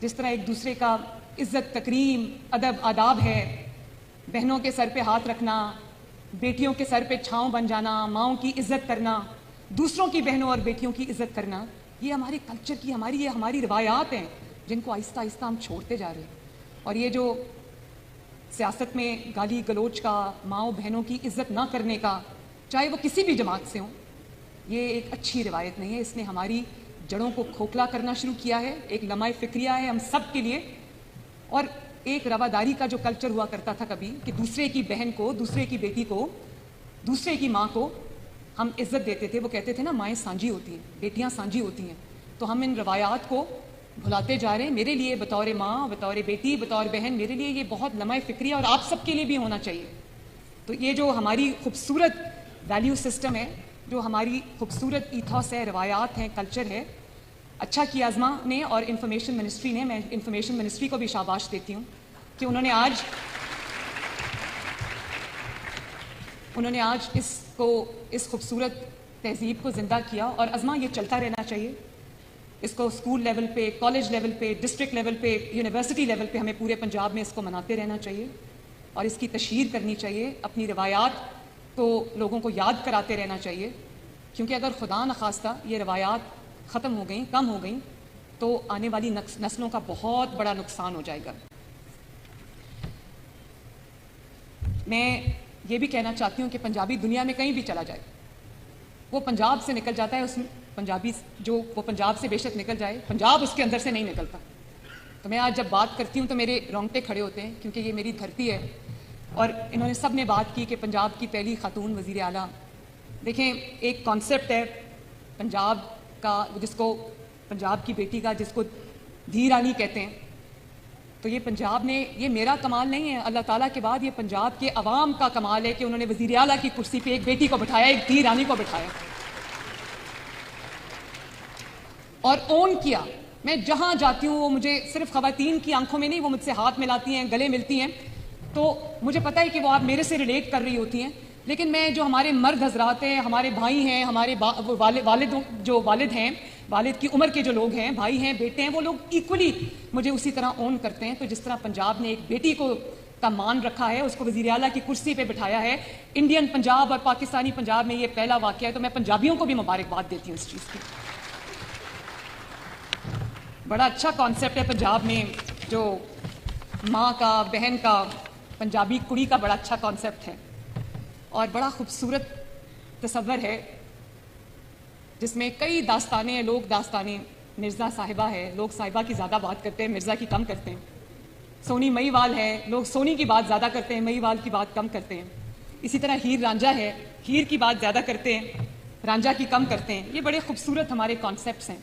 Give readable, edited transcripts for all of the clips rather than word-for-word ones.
جس طرح ایک دوسرے کا عزت تکریم ادب آداب ہے، بہنوں کے سر پہ ہاتھ رکھنا، بیٹیوں کے سر پہ چھاؤں بن جانا، ماؤں کی عزت کرنا، دوسروں کی بہنوں اور بیٹیوں کی عزت کرنا، یہ ہمارے کلچر کی ہماری روایات ہیں جن کو آہستہ آہستہ ہم چھوڑتے جا رہے ہیں. اور یہ جو سیاست میں گالی گلوچ کا، ماؤں بہنوں کی عزت نہ کرنے کا، چاہے وہ کسی بھی جماعت سے ہوں، یہ ایک اچھی روایت نہیں ہے. اس نے ہماری جڑوں کو کھوکھلا کرنا شروع کیا ہے. ایک لمحہ فکریہ ہے ہم سب کے لیے. اور ایک رواداری کا جو کلچر ہوا کرتا تھا کبھی، کہ دوسرے کی بہن کو، دوسرے کی بیٹی کو، دوسرے کی ماں کو ہم عزت دیتے تھے. وہ کہتے تھے نا مائیں سانجھی ہوتی ہیں، بیٹیاں سانجھی ہوتی ہیں. تو ہم ان روایات کو بھلاتے جا رہے ہیں. میرے لیے بطور ماں، بطور بیٹی، بطور بہن، میرے لیے یہ بہت لمحہ فکریہ اور آپ سب کے لیے بھی ہونا چاہیے. تو یہ جو ہماری خوبصورت ویلیو سسٹم ہے، جو ہماری خوبصورت ایتھوس ہے، روایات ہیں، کلچر ہے، اچھا کیا عظما نے اور انفارمیشن منسٹری نے. میں انفارمیشن منسٹری کو بھی شاباش دیتی ہوں کہ انہوں نے آج اس خوبصورت تہذیب کو زندہ کیا. اور عظما یہ چلتا رہنا چاہیے. اس کو اسکول لیول پہ، کالج لیول پہ، ڈسٹرکٹ لیول پہ، یونیورسٹی لیول پہ ہمیں پورے پنجاب میں اس کو مناتے رہنا چاہیے اور اس کی تشہیر کرنی چاہیے. اپنی روایات کو لوگوں کو یاد کراتے رہنا چاہیے، کیونکہ اگر خدا نخواستہ یہ روایات ختم ہو گئیں، کم ہو گئیں، تو آنے والی نسلوں کا بہت بڑا نقصان ہو جائے گا. میں یہ بھی کہنا چاہتی ہوں کہ پنجابی دنیا میں کہیں بھی چلا جائے، وہ پنجاب سے نکل جاتا ہے. اس پنجابی جو وہ پنجاب سے بے شک نکل جائے، پنجاب اس کے اندر سے نہیں نکلتا. تو میں آج جب بات کرتی ہوں تو میرے رونگٹے کھڑے ہوتے ہیں، کیونکہ یہ میری دھرتی ہے. اور انہوں نے سب نے بات کی کہ پنجاب کی پہلی خاتون وزیر اعلیٰ. دیکھیں، ایک کانسیپٹ ہے پنجاب کا، جس کو پنجاب کی بیٹی کا، جس کو دھی رانی کہتے ہیں. تو یہ پنجاب نے، یہ میرا کمال نہیں ہے، اللہ تعالیٰ کے بعد یہ پنجاب کے عوام کا کمال ہے کہ انہوں نے وزیر اعلیٰ کی کرسی پہ ایک بیٹی کو بٹھایا، ایک دھی رانی کو بٹھایا اور اون کیا. میں جہاں جاتی ہوں وہ مجھے صرف خواتین کی آنکھوں میں نہیں، وہ مجھ سے ہاتھ ملاتی ہیں، گلے ملتی ہیں، تو مجھے پتہ ہے کہ وہ آپ میرے سے ریلیٹ کر رہی ہوتی ہیں. لیکن میں جو ہمارے مرد حضرات ہیں، ہمارے بھائی ہیں، ہمارے والد ہیں، والد کی عمر کے جو لوگ ہیں، بھائی ہیں، بیٹے ہیں، وہ لوگ ایکولی مجھے اسی طرح اون کرتے ہیں. تو جس طرح پنجاب نے ایک بیٹی کو کا مان رکھا ہے، اس کو وزیر اعلیٰ کی کرسی پہ بٹھایا ہے، انڈین پنجاب اور پاکستانی پنجاب میں یہ پہلا واقعہ ہے. تو میں پنجابیوں کو بھی مبارکباد دیتی ہوں اس چیز کی. بڑا اچھا کانسیپٹ ہے پنجاب میں، جو ماں کا، بہن کا، پنجابی کڑی کا بڑا اچھا کانسیپٹ ہے اور بڑا خوبصورت تصور ہے، جس میں کئی داستانیں، لوگ داستانیں. مرزا صاحبہ ہے، لوگ صاحبہ کی زیادہ بات کرتے ہیں، مرزا کی کم کرتے ہیں. سونی مئی وال ہے، لوگ سونی کی بات زیادہ کرتے ہیں، مئی وال کی بات کم کرتے ہیں. اسی طرح ہیر رانجھا ہے، ہیر کی بات زیادہ کرتے ہیں، رانجھا کی کم کرتے ہیں. یہ بڑے خوبصورت ہمارے کانسیپٹس ہیں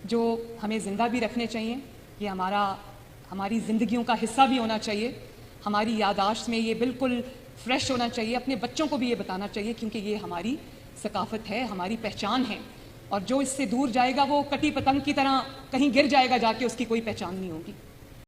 جو ہمیں زندہ بھی رکھنے چاہیے. یہ ہماری زندگیوں کا حصہ بھی ہونا چاہیے. ہماری یادداشت میں یہ بالکل فریش ہونا چاہیے. اپنے بچوں کو بھی یہ بتانا چاہیے، کیونکہ یہ ہماری ثقافت ہے، ہماری پہچان ہے. اور جو اس سے دور جائے گا وہ کٹی پتنگ کی طرح کہیں گر جائے گا، جا کے اس کی کوئی پہچان نہیں ہوگی.